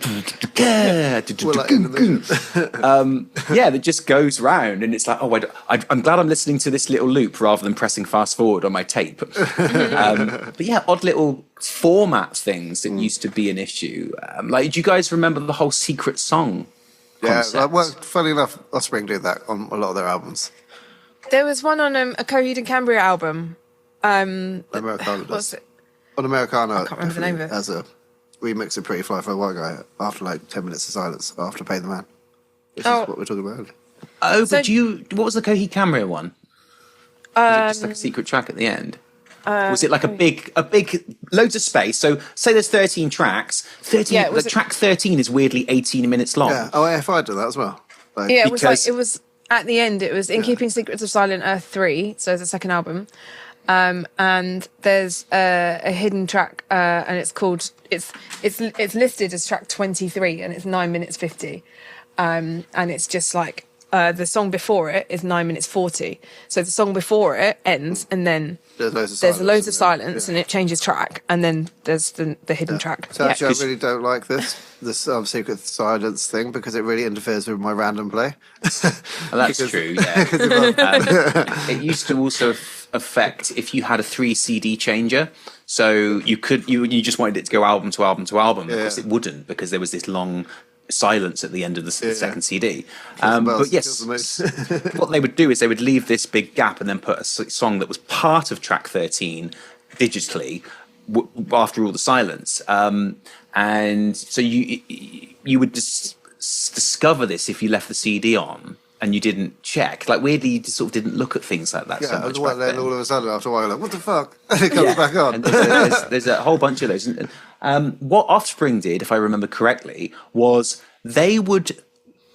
that just goes round, and it's like, oh, I'm glad I'm listening to this little loop rather than pressing fast forward on my tape. But yeah, odd little format things that used to be an issue. Like, do you guys remember the whole secret song concept? Yeah, well, funny enough, Offspring did that on a lot of their albums. There was one on a Coheed and Cambria album. Americana does. What's it? On Americana, I can't remember the name of it. As a remix of Pretty Fly for a White Guy after like 10 minutes of silence after Pay the Man. Which is what we're talking about. Oh, but what was the Coheed Cambria one? Was it just like a secret track at the end? Was it like a big, loads of space? So say there's 13 tracks. 13. Yeah, track 13 is weirdly 18 minutes long. Yeah. Oh, AFI did that as well. Like, Yeah, it was at the end. It was In Keeping Secrets of Silent Earth 3, so the second album. And there's a hidden track, and it's called it's listed as track 23, and it's 9 minutes 50, and it's just like the song before it is 9 minutes 40. So the song before it ends, and then there's loads of silence, and it changes track, and then there's the hidden track. So actually, I really don't like this secret silence thing because it really interferes with my random play. That's true. Yeah, it used to also affect if you had a 3 CD changer. So you just wanted it to go album to album to album. Of course, it wouldn't, because there was this long silence at the end of the second CD. But yes, what they would do is they would leave this big gap and then put a song that was part of track 13 digitally after all the silence. And so you would discover this if you left the CD on and you didn't check. Like, weirdly, you just sort of didn't look at things like that so much back then. All of a sudden, after a while, you're like, what the fuck? And it comes back on. And there's a whole bunch of those. What Offspring did, if I remember correctly, was they would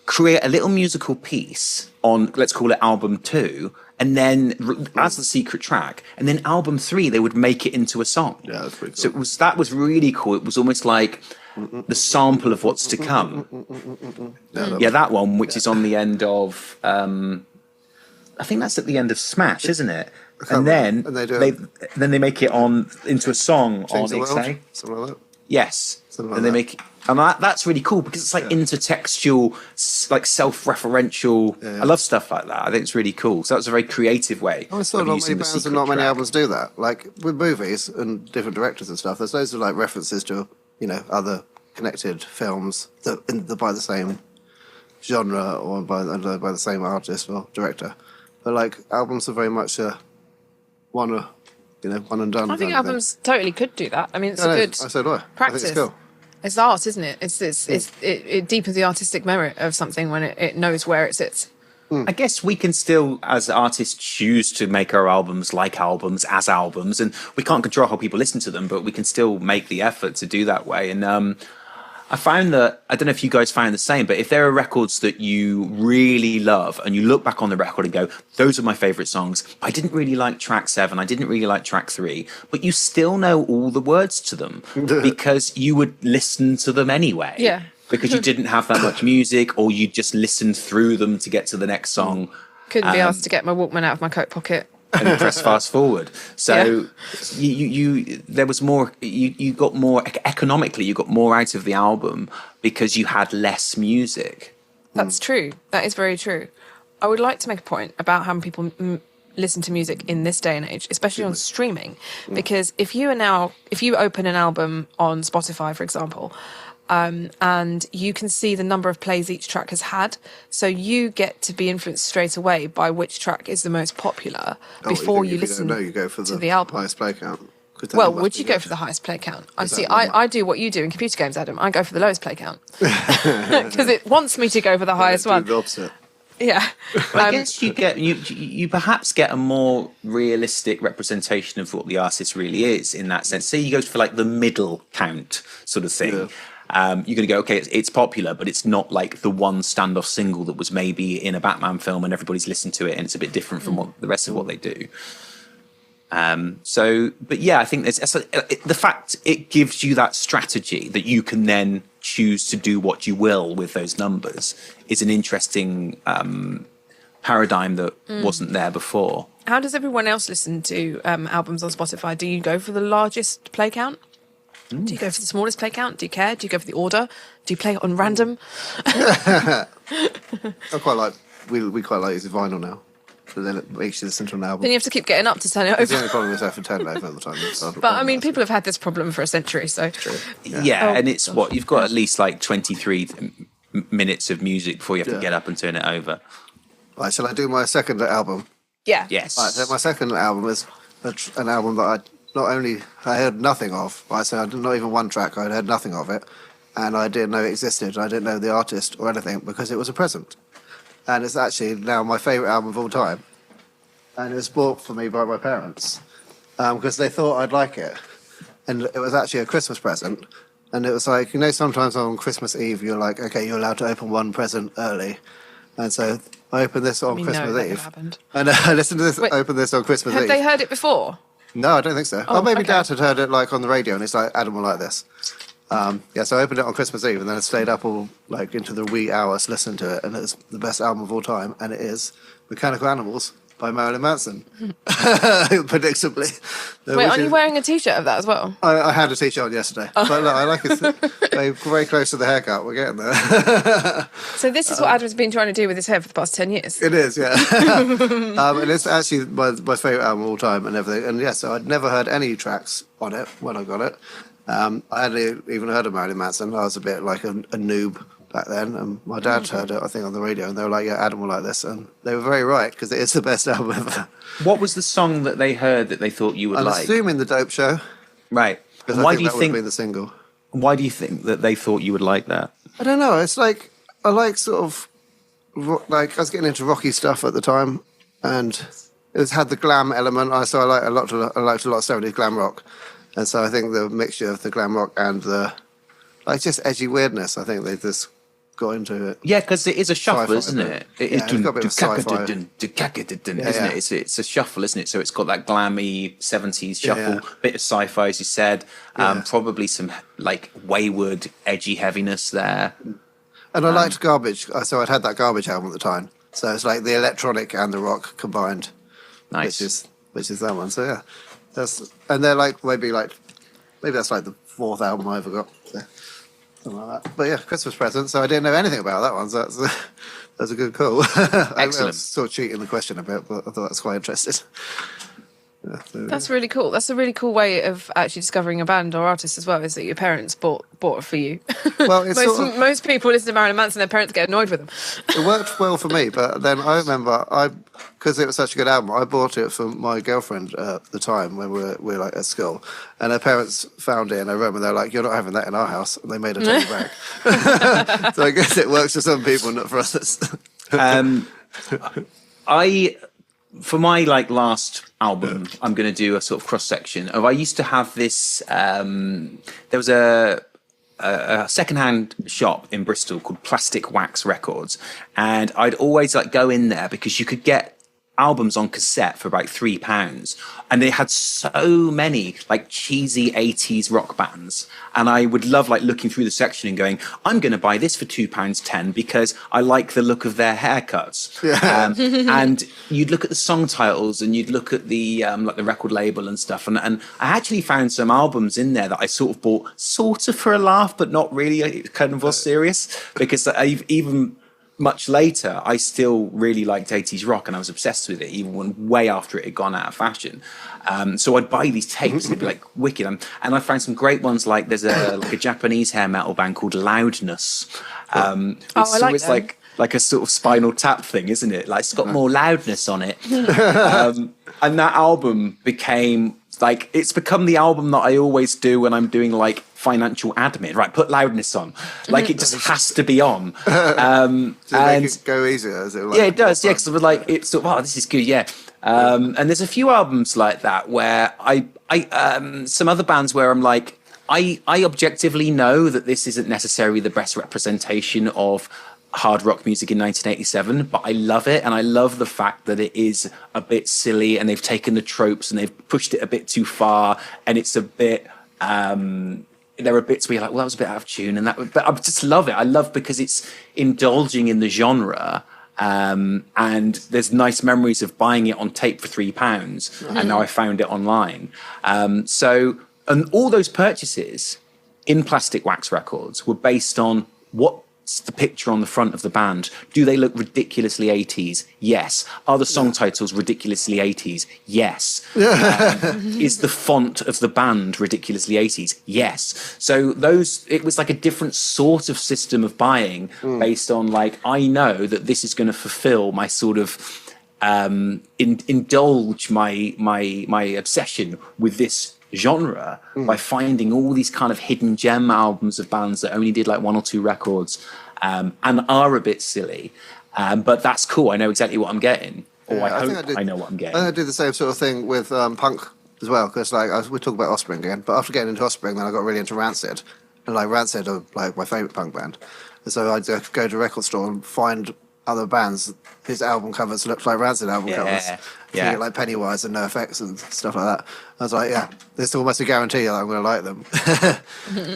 create a little musical piece on, let's call it album 2, and then as the secret track, and then album 3 they would make it into a song. Yeah, that's pretty cool. So that was really cool. It was almost like the sample of what's to come. That one, which is on the end of I think that's at the end of Smash, isn't it? And then they make it on into a song on XA. Something like that. Yes. Something like and they that. make and that's really cool because it's like intertextual, like self-referential. I love stuff like that. I think it's really cool. So that's a very creative way. I saw not many bands and not many albums do that. Like with movies and different directors and stuff, there's loads of like references to, other connected films that by the same genre or by the same artist or director. But like albums are very much one and done. I think albums totally could do that. I mean, it's a good practice. I think it's cool. It's art, isn't it? It deepens the artistic merit of something when it knows where it sits. I guess we can still, as artists, choose to make our albums like albums, as albums, and we can't control how people listen to them, but we can still make the effort to do that way. And I found that, I don't know if you guys found the same, but if there are records that you really love and you look back on the record and go, those are my favorite songs. I didn't really like track 7. I didn't really like track 3, but you still know all the words to them because you would listen to them anyway. Yeah. Because you didn't have that much music, or you just listened through them to get to the next song. Couldn't be asked to get my Walkman out of my coat pocket. And press fast forward. So there was more, you got more, economically, you got more out of the album because you had less music. That's true. That is very true. I would like to make a point about how people listen to music in this day and age, especially on streaming, because if you open an album on Spotify, for example, and you can see the number of plays each track has had, so you get to be influenced straight away by which track is the most popular before you listen you go for to the album. Highest play count. Well, would you go for the highest play count? I do what you do in computer games, Adam. I go for the lowest play count because it wants me to go for the highest one. The opposite. Yeah, I guess you perhaps get a more realistic representation of what the artist really is in that sense. Say you go for like the middle count sort of thing. You're going to go, okay, it's popular, but it's not like the one standoff single that was maybe in a Batman film and everybody's listened to it, and it's a bit different from what the rest of what they do. But yeah, I think the fact it gives you that strategy that you can then choose to do what you will with those numbers is an interesting paradigm that wasn't there before. How does everyone else listen to albums on Spotify? Do you go for the largest play count? Do you go for the smallest play count? Do you care? Do you go for the order? Do you play it on random? I quite like, we quite like using vinyl now. So then it makes you listen to an album. Then you have to keep getting up to turn it The over. only problem is I have to turn it over all the time. But I mean, people have had this problem for a century, so. True. Yeah, and it's what you've got at least like 23 minutes of music before you have to get up and turn it over. Right, shall I do my second album? Yeah. Yes. Right, so my second album is an album that I heard nothing of. Right, so I didn't know even one track. I heard nothing of it, and I didn't know it existed. I didn't know the artist or anything because it was a present, and it's actually now my favourite album of all time. And it was bought for me by my parents because they thought I'd like it, and it was actually a Christmas present. And it was like, sometimes on Christmas Eve you're like, okay, you're allowed to open one present early, and so I opened this on Christmas Eve. And I listened to this. Opened this on Christmas Eve. Have they heard it before? No, I don't think so. Maybe Dad had heard it like on the radio, and it's like Adam will like this. So I opened it on Christmas Eve, and then I stayed up all like into the wee hours listening to it, and it's the best album of all time, and it is Mechanical Animals by Marilyn Manson. Predictably. Wait, aren't you wearing a T-shirt of that as well? I had a T-shirt on yesterday, but look, I like it. Very close to the haircut. We're getting there. So this is what Adam's been trying to do with his hair for the past 10 years. It is, yeah. And it's actually my favourite album of all time and everything. And so I'd never heard any tracks on it when I got it. I hadn't even heard of Marilyn Manson. I was a bit like a noob back then, and my dad heard it, I think, on the radio, and they were like, yeah, Adam will like this, and they were very right, because it is the best album ever. What was the song that they heard that they thought you would like? I'm assuming The Dope Show. Right. Because I think that would have been the single. Why do you think that they thought you would like that? I don't know, it's like, I like sort of, like, I was getting into rocky stuff at the time, and it had the glam element, so I liked a lot of 70s glam rock, and so I think the mixture of the glam rock and the, like, just edgy weirdness, I think they just got into it. Yeah, because it is a shuffle, isn't it? It's got a bit of sci-fi. Isn't it? It's a shuffle, isn't it? So it's got that glammy 70s shuffle, bit of sci-fi, as you said, probably some like wayward, edgy heaviness there. And I liked Garbage, so I'd had that Garbage album at the time. So it's like the electronic and the rock combined. Nice. Which is that one. So yeah, and they're like maybe that's like the fourth album I ever got. So. Something like that. But yeah, Christmas present. So I didn't know anything about that one. So that's a good call. Excellent. I was sort of cheating the question a bit, but I thought that's quite interesting. Yeah, that's really cool. That's a really cool way of actually discovering a band or artist as well, is that your parents bought it for you. Well, it's most people listen to Marilyn Manson, their parents get annoyed with them. It worked well for me, but then I remember because it was such a good album, I bought it for my girlfriend at the time when we were like at school, and her parents found it in her room, and they're like, "You're not having that in our house," and they made her take it back. So I guess it works for some people, not for others. For my like last album, I'm going to do a sort of cross section of. I used to have this. There was a a secondhand shop in Bristol called Plastic Wax Records, and I'd always like go in there because you could get albums on cassette for about £3, and they had so many like cheesy 80s rock bands, and I would love like looking through the section and going, I'm going to buy this for £2.10 because I like the look of their haircuts. And you'd look at the song titles and you'd look at the like the record label and stuff, and I actually found some albums in there that I sort of bought sort of for a laugh but not really. It kind of was serious, because I've even much later, I still really liked 80s rock, and I was obsessed with it, even when way after it had gone out of fashion. So I'd buy these tapes, and it'd be like wicked. And I found some great ones, like there's a Japanese hair metal band called Loudness. It's like a sort of Spinal Tap thing, isn't it? Like it's got more loudness on it. And that album became like, it's become the album that I always do when I'm doing like financial admin, right? Put Loudness on. Like it just has to be on. Does it make it go easier? Is it like, yeah, it does. Yeah, because like it's sort of, oh, this is good. Yeah. And there's a few albums like that where I some other bands where I'm like, I objectively know that this isn't necessarily the best representation of hard rock music in 1987, but I love it, and I love the fact that it is a bit silly, and they've taken the tropes and they've pushed it a bit too far, and it's a bit there are bits where you're like, well, that was a bit out of tune, and that, but I just love it. I love because it's indulging in the genre. And there's nice memories of buying it on tape for £3, and now I found it online. So, and all those purchases in Plastic Wax Records were based on what's the picture on the front of the band. Do they look ridiculously 80s? Yes. Are the song titles ridiculously 80s? Yes. Is the font of the band ridiculously 80s? Yes. So it was like a different sort of system of buying based on like, I know that this is going to fulfill my sort of indulge my obsession with this genre by finding all these kind of hidden gem albums of bands that only did like 1 or 2 records and are a bit silly, but that's cool. I know exactly what I'm getting, or I hope I know what I'm getting. I did the same sort of thing with punk as well, because like we talk about Offspring again, but after getting into Offspring, then I got really into Rancid, and like Rancid are like my favourite punk band, and so I'd go to a record store and find other bands whose album covers looked like Rancid album covers. Yeah, like Pennywise and NoFX and stuff like that. I was like, yeah, there's almost a guarantee that I'm going to like them.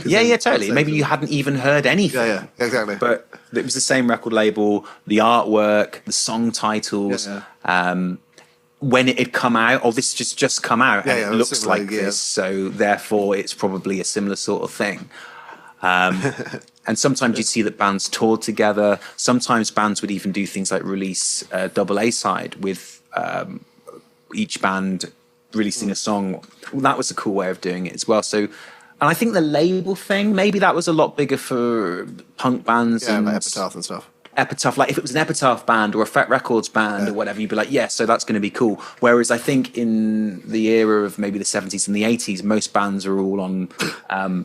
yeah, totally. Maybe you hadn't even heard anything. Yeah, exactly. But it was the same record label, the artwork, the song titles. When it had come out, or this just come out, and it looks like this, so therefore it's probably a similar sort of thing. And sometimes you'd see that bands toured together. Sometimes bands would even do things like release a double A side with each band releasing a song. Well, that was a cool way of doing it as well. So, and I think the label thing, maybe that was a lot bigger for punk bands. Yeah, like Epitaph and stuff. Epitaph, like if it was an Epitaph band or a Fat Records band or whatever, you'd be like, yeah, so that's going to be cool. Whereas I think in the era of maybe the 70s and the 80s, most bands are all on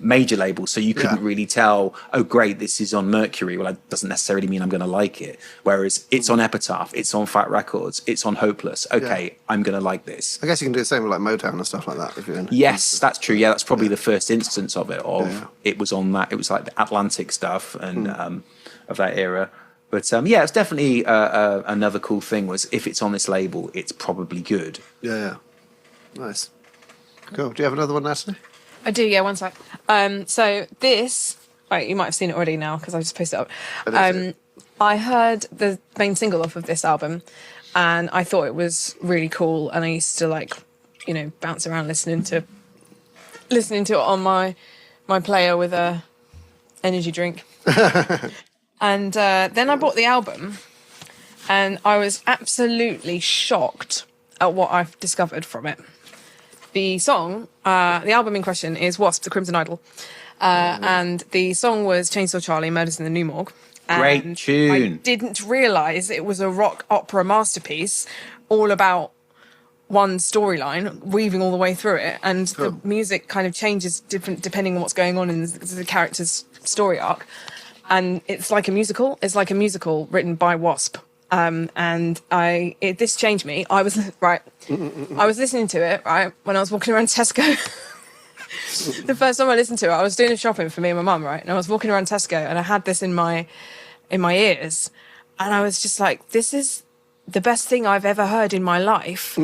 major labels, so you couldn't really tell, oh great, this is on Mercury. Well, that doesn't necessarily mean I'm going to like it. Whereas it's on Epitaph, it's on Fat Records, it's on Hopeless. Okay, I'm going to like this. I guess you can do the same with like Motown and stuff like that. If you're in. Yes, that's true. Yeah, that's probably the first instance of it. It was on that. It was like the Atlantic stuff and of that era. But yeah, it's definitely another cool thing was if it's on this label, it's probably good. Yeah. Nice. Cool. Do you have another one, Natalie? I do, yeah, one sec. So this, right, you might have seen it already now because I just posted it up. I heard the main single off of this album and I thought it was really cool, and I used to like, you know, bounce around listening to it on my player with a energy drink. And then I bought the album, and I was absolutely shocked at what I've discovered from it. The song, the album in question is W.A.S.P, The Crimson Idol. And the song was Chainsaw Charlie, Murders in the New Morgue. Great tune. I didn't realise it was a rock opera masterpiece all about one storyline, weaving all the way through it. And the music kind of changes different depending on what's going on in the character's story arc. And it's like a musical. It's like a musical written by W.A.S.P. And this changed me. I was listening to it, right, when I was walking around Tesco. The first time I listened to it, I was doing shopping for me and my mum, right? And I was walking around Tesco and I had this in my ears. And I was just like, this is the best thing I've ever heard in my life.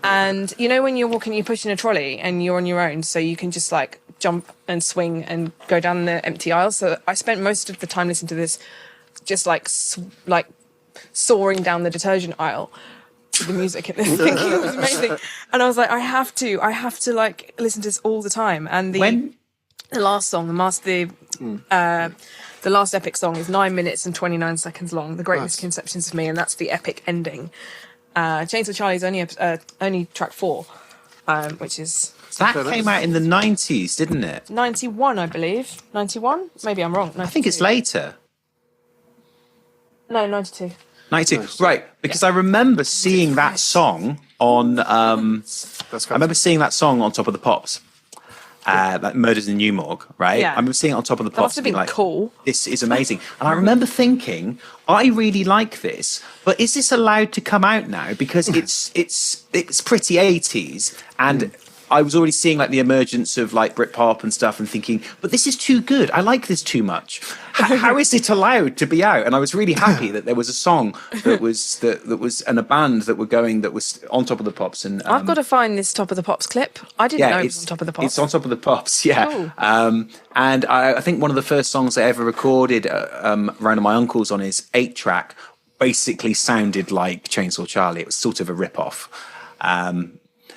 And you know when you're walking, you're pushing a trolley and you're on your own, so you can just like jump and swing and go down the empty aisle. So I spent most of the time listening to this just like soaring down the detergent aisle with the music and thinking it was amazing. And I was like, I have to like listen to this all the time. And the last song, the last epic song is 9 minutes and 29 seconds long. The Great Misconceptions of Me, and that's the epic ending. Chainsaw Charlie's only track 4, which is... That came out in the 90s, didn't it? 91, I believe. 91? Maybe I'm wrong. 92. I think it's later. No, 92. 92, right? Because I remember seeing that song on. I remember seeing that song on Top of the Pops, like Murders in New Morgue, right? Yeah. I remember seeing it on Top of the Pops. That must have been like, cool. This is amazing, and I remember thinking, I really like this, but is this allowed to come out now? Because it's pretty 80s, and I was already seeing like the emergence of like Britpop and stuff, and thinking, but this is too good. I like this too much. How is it allowed to be out? And I was really happy that there was a song that was and a band that was on Top of the Pops. And I've got to find this Top of the Pops clip. I didn't know it was on Top of the Pops. It's on Top of the Pops, yeah. Cool. And I think one of the first songs I ever recorded around my uncle's on his 8-track basically sounded like Chainsaw Charlie. It was sort of a rip-off.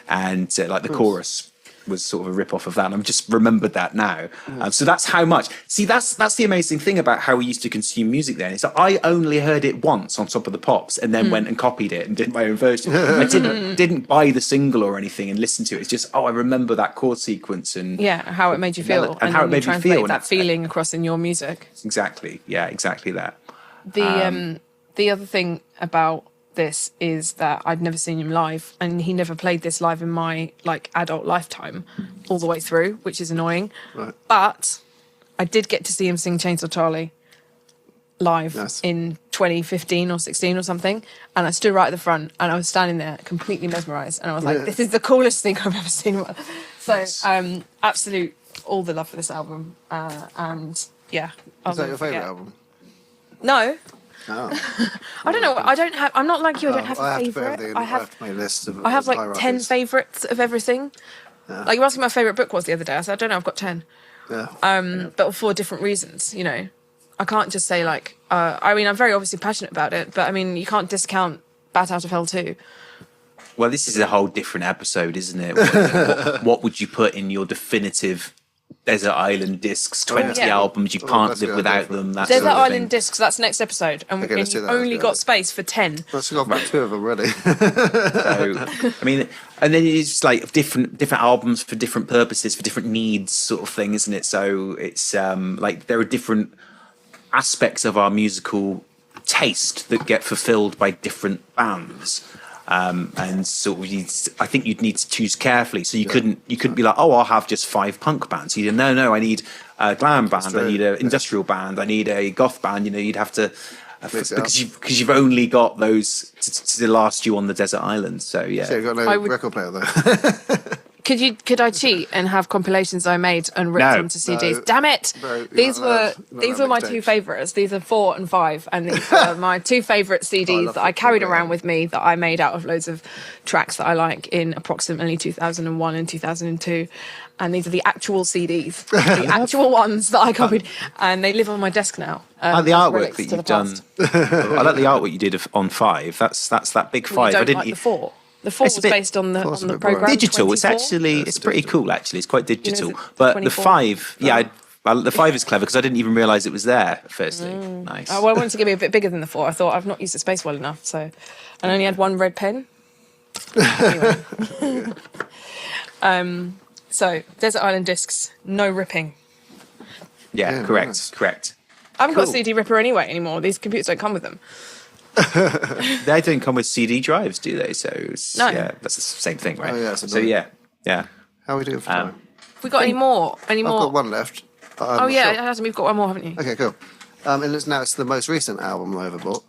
And like the chorus was sort of a rip-off of that, and I've just remembered that now. So that's how much. See, that's the amazing thing about how we used to consume music then, is that I only heard it once on Top of the Pops and then went and copied it and did my own version. I didn't buy the single or anything and listen to it. It's just, I remember that chord sequence and how it made you feel, and how it made me feel. That feeling across in your music. Exactly, yeah, exactly that. The other thing about this is that I'd never seen him live, and he never played this live in my like adult lifetime all the way through, which is annoying. Right. But I did get to see him sing Chainsaw Charlie live in 2015 or 16 or something, and I stood right at the front and I was standing there completely mesmerised, and I was like, this is the coolest thing I've ever seen. So absolute all the love for this album, and yeah. Is that your favourite album? No. Oh. I don't know. I'm not like you. I don't have a favourite. I have my list of I have like 10 favourites of everything. Yeah. Like you asked me my favourite book was the other day. I said, I don't know, I've got 10. Yeah. But for different reasons, you know. I can't just say like, I mean, I'm very obviously passionate about it, but I mean, you can't discount Bat Out of Hell 2. Well, this is a whole different episode, isn't it? What would you put in your definitive Desert Island Discs, 20 albums, you can't live without them. That's Desert Island Discs, that's next episode. And we've only got space for 10. Let's go about 2 of them already. So, I mean, and then it's like different albums for different purposes, for different needs sort of thing, isn't it? So it's like there are different aspects of our musical taste that get fulfilled by different bands. And so I think you'd need to choose carefully. So you couldn't be like, oh, I'll have just 5 punk bands. You no, I need a glam band, I need an industrial band, I need a goth band. You know, you'd have to because you've only got those to last you on the desert island. So yeah, so you've got no record player though. Could I cheat and have compilations I made and ripped onto CDs? No, damn it! No, these were my 2 favourites. These are 4 and 5, and these are my 2 favourite CDs that I carried around with me that I made out of loads of tracks that I like in approximately 2001 and 2002. And these are the actual CDs, the actual ones that I copied, and they live on my desk now. I like the artwork that you've done. I like the artwork you did on 5. That's that big 5. Well, I didn't like the 4. The 4 was based on the program. Digital. 24. It's actually it's pretty cool. Actually, it's quite digital. But the 5, the 5 is clever because I didn't even realise it was there. Firstly, nice. Oh, well, I wanted to get me a bit bigger than the 4. I thought I've not used the space well enough, so I only had 1 red pen. Anyway. So Desert Island Discs, no ripping. Yeah, correct. I haven't got a CD ripper anymore. These computers don't come with them. They don't come with CD drives, do they? So no. Yeah, that's the same thing, right? Oh, yeah, so yeah. How are we doing for time? Have we got any more? I've got 1 left. We've got 1 more, haven't you? Okay, cool. And it's the most recent album I ever bought.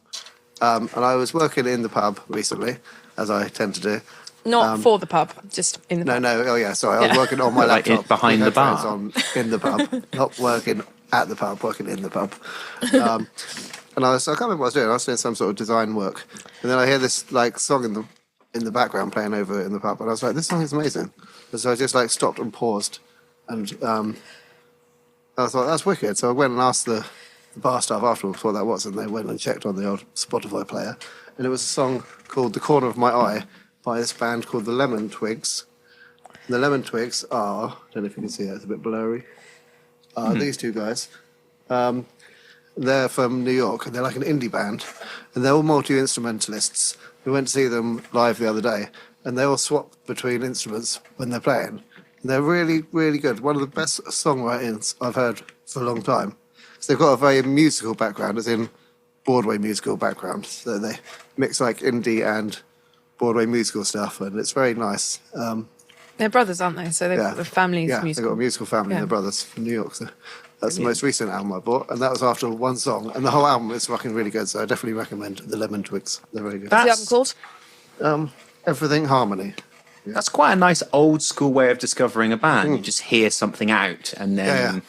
And I was working in the pub recently, as I tend to do, Not for the pub, just in the pub. No. Oh yeah, sorry. I was working on my Like laptop behind with the bar? headphones on in the pub, not working at the pub, working in the pub. And I can't remember what I was doing. I was doing some sort of design work, and then I hear this like song in the background playing over in the pub, and I was like, "This song is amazing." And so I just like stopped and paused, and I thought that's wicked. So I went and asked the bar staff afterwards what that was, and they went and checked on the old Spotify player, and it was a song called "The Corner of My Eye" by this band called the Lemon Twigs. And the Lemon Twigs are, I don't know if you can see it, it's a bit blurry. These two guys. They're from New York, and they're like an indie band, and they're all multi-instrumentalists. We went to see them live the other day, and they all swap between instruments when they're playing. And they're really, really good. One of the best songwritings I've heard for a long time. So they've got a very musical background, as in Broadway musical background. So they mix like indie and Broadway musical stuff, and it's very nice. They're brothers, aren't they? So they've got the family's Yeah, musical. they've got a musical family, Yeah. they're brothers from New York. So that's the most recent album I bought, and that was after one song. And the whole album is fucking really good, so I definitely recommend the Lemon Twigs. They're very good. What's the album called? Everything Harmony. That's quite a nice old school way of discovering a band. You just hear something out and then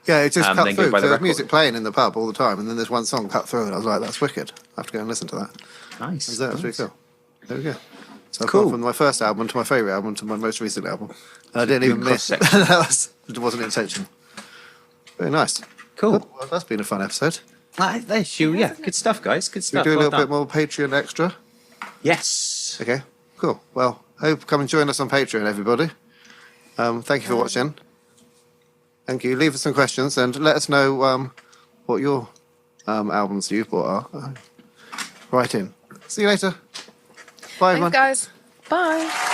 Yeah, it just cut then go through. by the There's record. music playing in the pub all the time, and then there's one song cut through, and I was like, that's wicked. I have to go and listen to that. nice. So that was really cool. There we go. So I've Cool. gone from my first album to my favourite album to my most recent album. And I didn't even miss. cross-section. It wasn't intention. Very nice. Cool. Well, that's been a fun episode. There's you. Yeah, good stuff, guys. Good We stuff. do a Well little bit done. more Patreon extra. Yes. Okay, cool. Well, hope come and join us on Patreon, everybody. Thank you for watching. Thank you. Leave us some questions and let us know what your albums you've bought are. Write in. See you later. Bye, everyone. Thanks, guys. Bye.